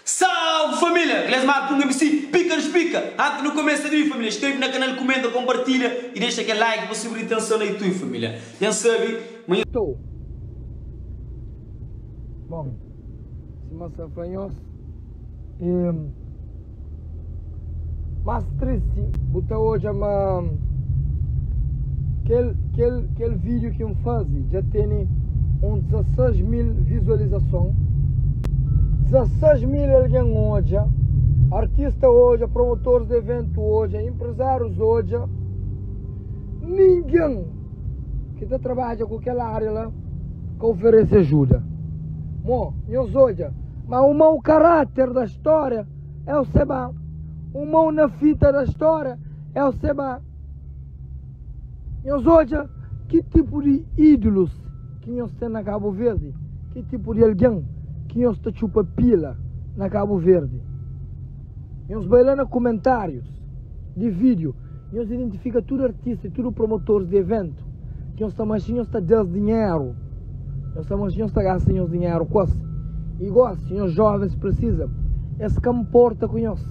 Salve família! Glesmar com MC, pica nos pica! Antes no começo do vídeo, família, inscreve no canal, comenta, compartilha e deixa aquele like para subir atenção aí tu, família. Já sabe, manhã... Bom, se massa fanhos mas triste, até hoje é uma aquele vídeo que eu faz já tem 16 mil visualizações. 16 mil alguém hoje, artista hoje, promotores de evento hoje, empresários hoje, ninguém que trabalha com aquela área lá que oferece ajuda. Bom, nós hoje, mas o mau caráter da história é o Seba. O mau na fita da história é o Seba. Nós hoje, que tipo de ídolos que nós temos na Cabo Verde? Que tipo de alguém que nós está chupa pila na Cabo Verde? Nós vai lá nos comentários de vídeo, nós identifica tudo artista e tudo promotores de evento, que nós estamos assim, nós está dando dinheiro, nós estamos assim, nós está gastando dinheiro com isso. E gosto, nós jovens precisam, esse que me importa com nós,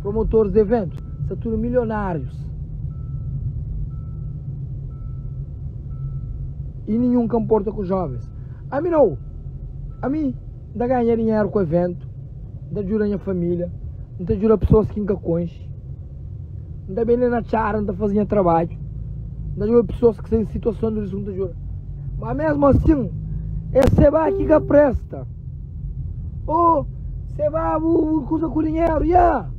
promotores de eventos, são tudo milionários. E nenhum que importa com os jovens. A mim não. A mim, dá ganhar dinheiro com o evento, dá ajuda a minha família, dá ajuda a pessoas que nunca conhecem, dá bem na chara, dá fazendo trabalho, dá ajuda a pessoas que estão em situação de risco de ajuda. Mas mesmo assim, é Seba que presta. Oh, Seba usa com dinheiro, yeah.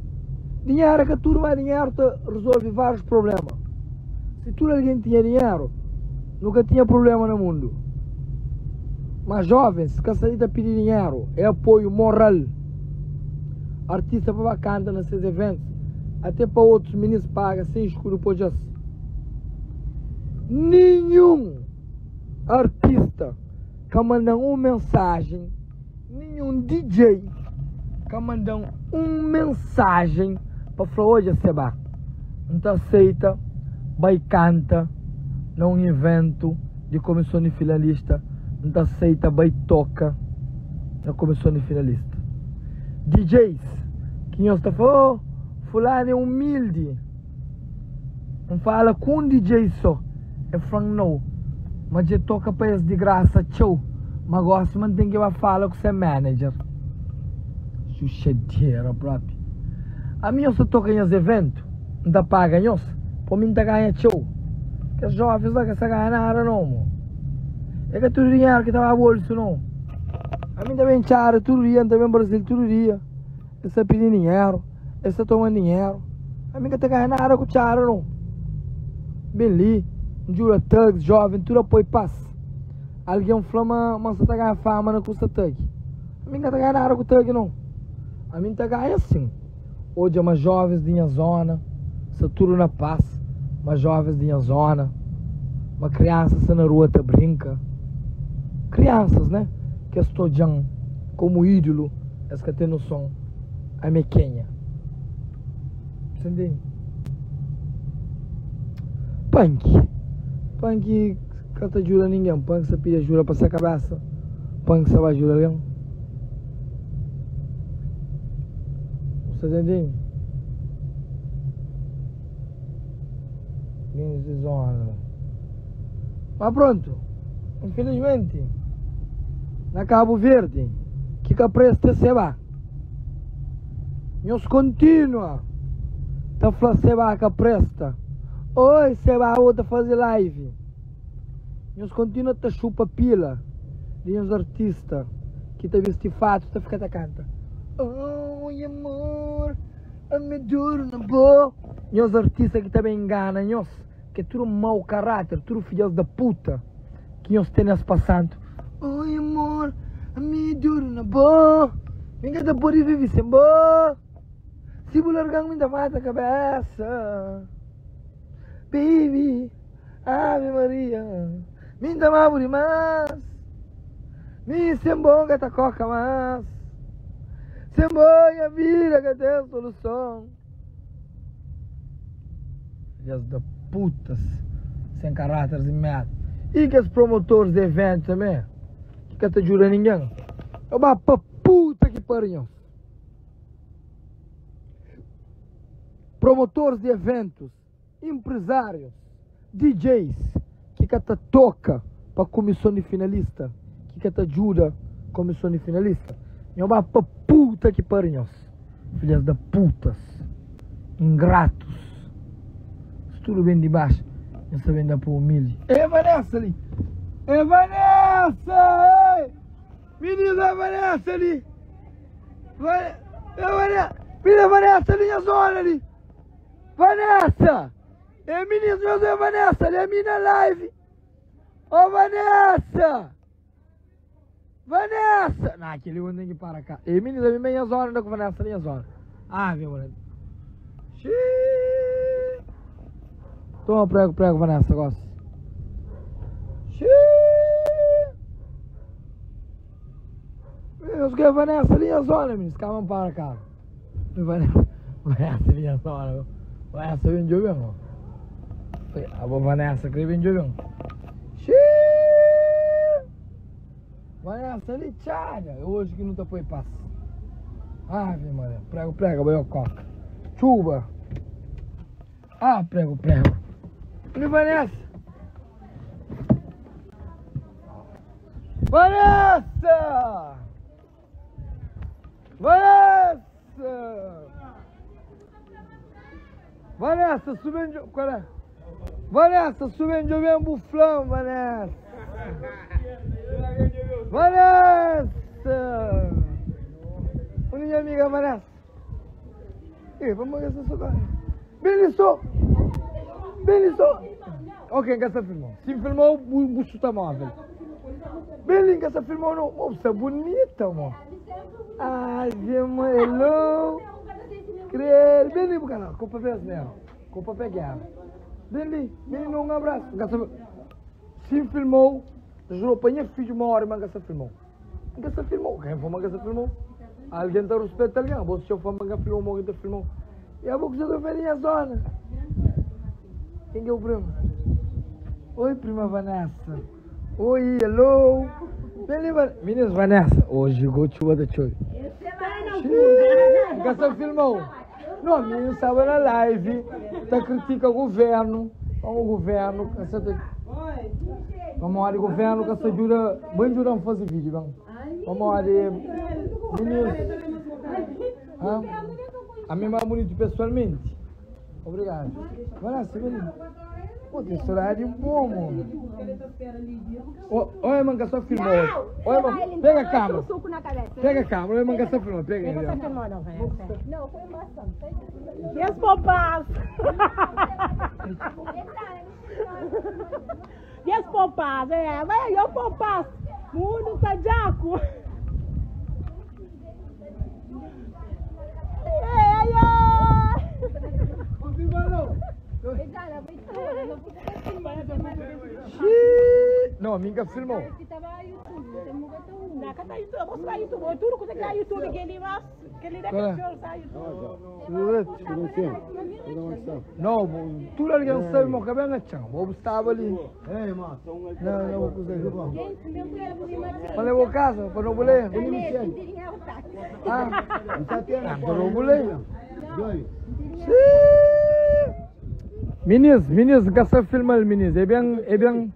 Dinheiro é que tudo mais dinheiro te resolve vários problemas. Se tudo alguém tinha dinheiro, nunca tinha problema no mundo. Mas jovens que saem a pedir dinheiro é apoio moral. Artista para canta nesses eventos, até para outros meninos pagam sem escuro por já. Nenhum artista que manda uma mensagem, nenhum DJ que manda uma mensagem para falar: hoje Seba, não te aceita, vai canta num evento de comissão de finalista. Não te aceita, vai toca na comissão de finalista. DJs que nós está falando, oh, fulano é humilde, não fala com um DJ só, é falando não, mas já toca para eles de graça, tchau, mas gosta, mas tem que falar com seu manager. Chuchadeira própria. A mim só toca em os eventos, não te paga nós, para mim te ganha tchau, que os jovens lá que se ganham nada não. É que todo dinheiro que estava a bolso não. A mim também chara, todo dia, também no Brasil, todo dia. Esse pedindo dinheiro, esse tomando dinheiro. A mim que está ganhando nada com chara não. Bem ali, jura thugs, jovem, tudo apoio passa. Alguém flama, mas você está ganhando fama, não custa thug. A mim que está ganhando nada com thug não. A mim está ganhando assim. Hoje é uma jovens de minha zona, se tudo na paz. Uma jovens de minha zona, uma criança na rua te brinca. Crianças, né? Que estou como ídolo, as que tem noção, a mequenha. Entendeu? Punk que não te ajuda ninguém. Punk você pede ajuda para sua cabeça. Punk você vai ajudar alguém. Você entendeu? Mas pronto, infelizmente, na Cabo Verde, que presta Seba, nós continua a falar Seba que presta. Oi Seba, vou fazer live. Nós continua a chupa pila de uns artistas que te veste fato, te fica a canta. Oi amor, a me duro na boa. Nós artistas que também enganam nós, que é tudo mau caráter, tudo filhos da puta que nós temos passando. Oi amor, a me duro na boa. Ninguém te pode viver sem boa. Se vou largar me dá mais a cabeça. Baby, Ave Maria, me dá mais demais. Me sem bom que tá coca mais. Sem bom a vida que tem solução. Filhos da putas, sem caráter e merda. E que os promotores de eventos também, que te ajuda ninguém. É uma puta que pariu. promotores de eventos, empresários, DJs, que te toca para comissão de finalista, que te ajuda comissão de finalista. Eu vou para puta que pariu, filhas da putas, ingratos. Tudo bem de baixo, essa vem da para humilde. É Vanessa ali! É Vanessa! Ei! Menina Vanessa ali! É Vanessa! Menina Vanessa ali na zona ali! Vanessa! É menino José Vanessa ali, é minha live! Ô Vanessa! Vanessa! Não, aquele one tem que ir para cá. É menino, é minha zona, não com Vanessa ali na zona. Ah, meu moleque. Xiii! Toma prego, Vanessa, gosta. Xiii! Eu quero Vanessa ali na zona, meninos. Calma para cá. Vanessa ali na zona. Vanessa vem de ouvir, a Vanessa que vem de ouvir. Xiii! Vanessa ali, tchada. Hoje que não tá por passo. Ah, minha mulher. Prego, boia coca. Chuva. Ah, prego. E Vanessa? Vanessa! Vanessa, subindo. Qual é? Vanessa, subindo um buflão, Vanessa. Minha amiga Vanessa. Vamos ver essa sua. Belisso. Ok, que você filmou. Se filmou, o bucho tá móvel. Belinha, que você filmou, não. Moça bonita, amor. Ai, meu hello. Creio. Belinha, pro canal. Com papel mesmo. Com papel guerra. Belinha, um abraço. Se filmou, jurou, panha filho uma hora, mas você filmou. Você filmou. Quem foi, mas você filmou? Alguém está respeitando alguém. Você foi, mas filmou, alguém está filmou. E a boca já está vendo a zona. Quem é o primo? Oi, prima Vanessa. Oi, hello. Meninas, Vanessa. Hoje chegou chuva da chuva. Você filmou? Não, menina estava na live. Está criticando o governo. Como o governo. Vamos lá, o governo que ajuda. Bem ajuda a fazer vídeo, vamos. Vamos lá, meninas. A minha mãe é bonita pessoalmente. Obrigado. Vanessa, menina. Pô, tem horário bom, mano. Olha, manga, só filmou. Olha, manga, pega a câmera. Pega a câmera, olha, manga, só filmou. Pega ele. Não, foi bastante. E as popas? E as popas? Vai, eu popas. Mundo tá jaco. Não, a minha filmou. Não, tudo ali não sabe, meu cabelo é chão. Vou estava ali. Não, vou fazer. Falei, vou casa, para não boleia. Para não boleia. Meninas, que você filma, meninas, é bem,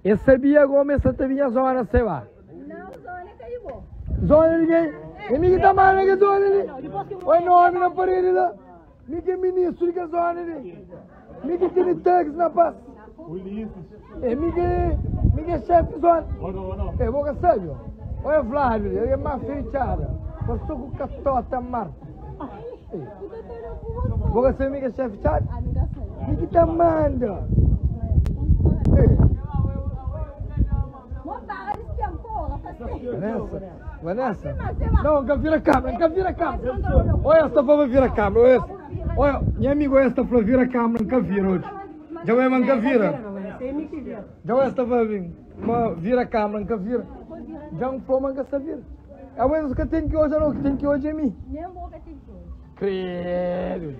eu sabia como essa TV zona, sei lá. Não, zona caiu. Zona ninguém? E me que mal que zona ali? Oi, nome na parede lá. Me que ministro que zona ali? Me que tem tags na paz. E me que chefe zona. Eu vou que sério. Olha Flávio, ele é mais fechada. Passou com catota mar. Vou que ser me que chefe chat. Me que tá manda. Vanessa? Não, nunca vira a câmera, Olha, esta para vir a câmera. Olha, minha amiga, esta para vir a câmera, nunca vira hoje. Já vai nunca vira. Já esta para vir. Vira a câmera, nunca vira. Já não foi, nunca se vira. É o que tem que hoje, não, que tem que hoje é mim. Credo.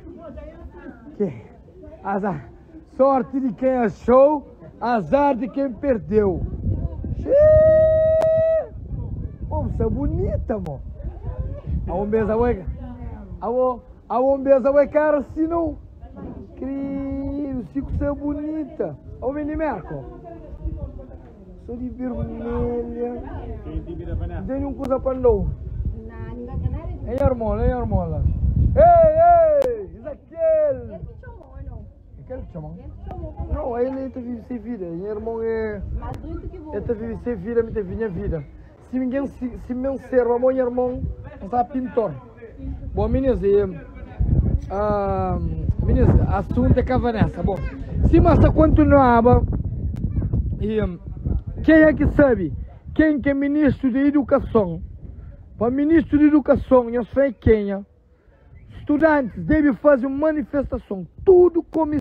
Azar. Sorte de quem achou, azar de quem perdeu. Moça bonita, amor. Awo mesa wega. Awo A bombeza vai cara assim não. Querido, fico ser bonita. Ô, menino Merco. Sou de vermelha. Tem coisa para não. É irmão. Ei, Isaquiel. Aquele que chamam? Não, ele teve sem vida. Meu irmão é. Ele teve sem vida, me teve minha vida. Se ninguém se me observa, meu irmão está pintor. Bom, meninas, assunto é que a Vanessa. Bom, se massa continuava, quem é que sabe? Quem que é ministro de Educação? Para ministro de Educação, eu sei quem é. Estudantes devem fazer uma manifestação, tudo como